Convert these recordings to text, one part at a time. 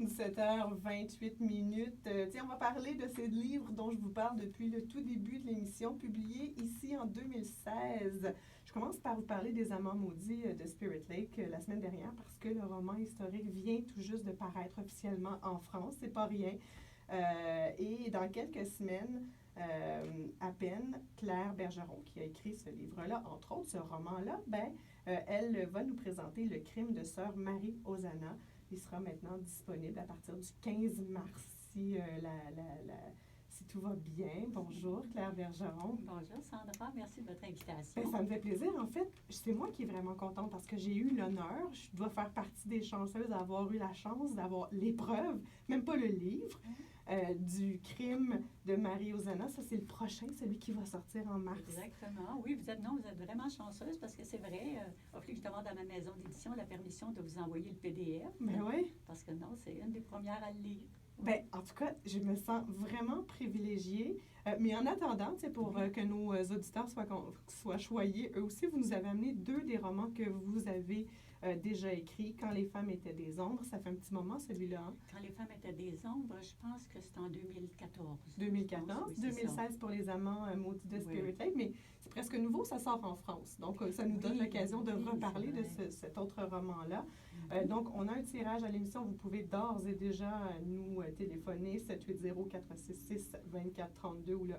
17h28. Tiens, on va parler de ces livres dont je vous parle depuis le tout début de l'émission, publiés ici en 2016. Je commence par vous parler des Amants maudits de Spirit Lake la semaine dernière parce que le roman historique vient tout juste de paraître officiellement en France. C'est pas rien. Et dans quelques semaines, à peine, Claire Bergeron, qui a écrit ce livre-là, entre autres ce roman-là, elle va nous présenter Le crime de sœur Marie Ozanna. Il sera maintenant disponible à partir du 15 mars, si tout va bien. Bonjour, Claire Bergeron. Bonjour, Sandra. Merci de votre invitation. Ça me fait plaisir. En fait, c'est moi qui est vraiment contente parce que j'ai eu l'honneur, je dois faire partie des chanceuses d'avoir eu la chance d'avoir l'épreuve, même pas le livre, du crime de Marie Ozanna. Ça, c'est le prochain, celui qui va sortir en mars. Exactement. Oui, vous êtes vraiment chanceuse parce que c'est vrai, il a fallu que je demande à ma maison d'édition la permission de vous envoyer le PDF. Ben oui. Parce que non, c'est une des premières à le lire. Ben, en tout cas, je me sens vraiment privilégiée. Mais en attendant, pour que nos auditeurs soient choyés, eux aussi, vous nous avez amené 2 des romans que vous avez déjà écrits. Quand les femmes étaient des ombres, ça fait un petit moment celui-là. Hein? Quand les femmes étaient des ombres, je pense que c'est en 2014. 2014, oui, 2016 pour les Amants maudits de Spirit Lake, mais c'est presque nouveau, ça sort en France. Donc, ça nous donne l'occasion de reparler de cet autre roman-là. Donc, on a un tirage à l'émission. Vous pouvez d'ores et déjà nous téléphoner 780-466-2432 ou le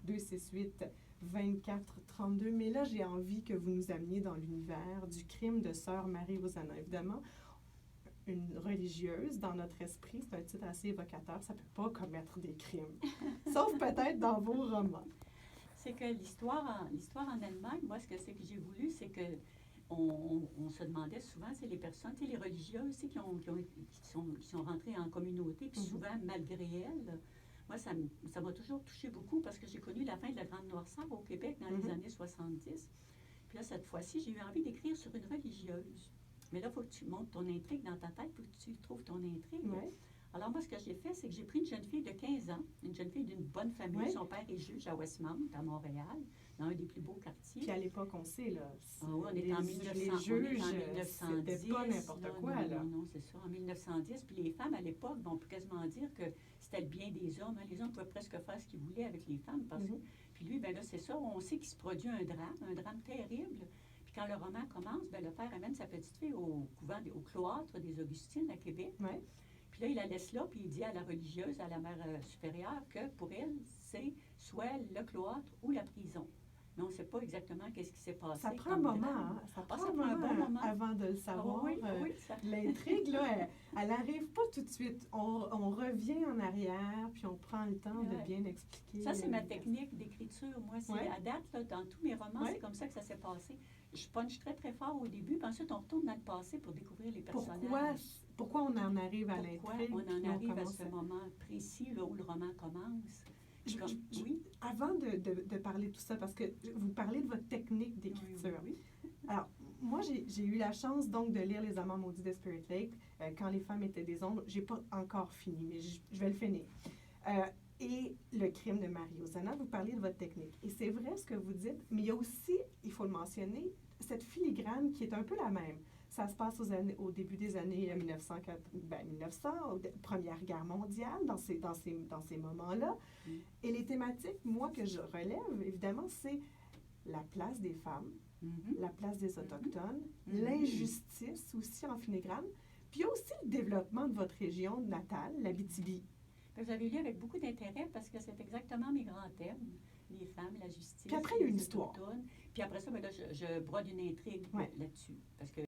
1-800-268-2432. Mais là, j'ai envie que vous nous ameniez dans l'univers du crime de sœur Marie Ozanna. Évidemment, une religieuse, dans notre esprit, c'est un titre assez évocateur, ça ne peut pas commettre des crimes. Sauf peut-être dans vos romans. C'est que l'histoire en elle-même, moi, ce que c'est que j'ai voulu, c'est que on se demandait souvent, c'est les personnes, les religieuses qui sont rentrées en communauté, puis souvent, malgré elles, moi, ça m'a toujours touché beaucoup parce que j'ai connu la fin de la Grande Noirceur au Québec dans les années 70. Puis là, cette fois-ci, j'ai eu envie d'écrire sur une religieuse. Mais là, il faut que tu montes ton intrigue dans ta tête, il faut que tu trouves ton intrigue. Ouais. Alors, moi, ce que j'ai fait, c'est que j'ai pris une jeune fille de 15 ans, une jeune fille d'une bonne famille. Oui. Son père est juge à Westmount, à Montréal, dans un des plus beaux quartiers. Puis à l'époque, on sait, là, on est en 1900, les juges, c'était pas n'importe quoi, là. Non, c'est ça, en 1910. Puis les femmes, à l'époque, on peut quasiment dire que c'était le bien des hommes. Hein. Les hommes pouvaient presque faire ce qu'ils voulaient avec les femmes. Puis lui, là, c'est ça, on sait qu'il se produit un drame terrible. Puis quand le roman commence, le père amène sa petite fille au cloître des Augustines à Québec. Ouais. Puis là, il la laisse là, puis il dit à la religieuse, à la mère supérieure, que pour elle, c'est soit le cloître ou la prison. Mais on ne sait pas exactement qu'est-ce qui s'est passé. Ça prend un moment, hein? Ça prend un bon moment avant de le savoir. L'intrigue, là, elle n'arrive pas tout de suite. On revient en arrière, puis on prend le temps de bien expliquer. Ça, c'est ma technique d'écriture. Moi, c'est à date, là, dans tous mes romans, c'est comme ça que ça s'est passé. Je punch très, très fort au début, puis ensuite, on retourne dans le passé pour découvrir les personnages. Pourquoi on en arrive à l'intrigue? Pourquoi on en arrive à ce moment précis là, où le roman commence? Oui. Avant de parler de tout ça, parce que vous parlez de votre technique d'écriture. Oui. Alors, moi, j'ai eu la chance donc de lire Les Amants maudits de Spirit Lake quand les femmes étaient des ombres. J'ai pas encore fini, mais je vais le finir. Et Le crime de Marie Ozanna, vous parlez de votre technique. Et c'est vrai ce que vous dites, mais il y a aussi, il faut le mentionner, cette filigrane qui est un peu la même. Ça se passe au début des années 1900, Première Guerre mondiale, dans ces moments-là. Et les thématiques, moi, que je relève, évidemment, c'est la place des femmes, la place des Autochtones, l'injustice aussi en filigrane, puis il y a aussi le développement de votre région natale, l'Abitibi. Vous avez lu avec beaucoup d'intérêt parce que c'est exactement mes grands thèmes. Les femmes, la justice. Puis après, il y a une histoire. Puis après ça, là, je brode une intrigue là-dessus. Parce que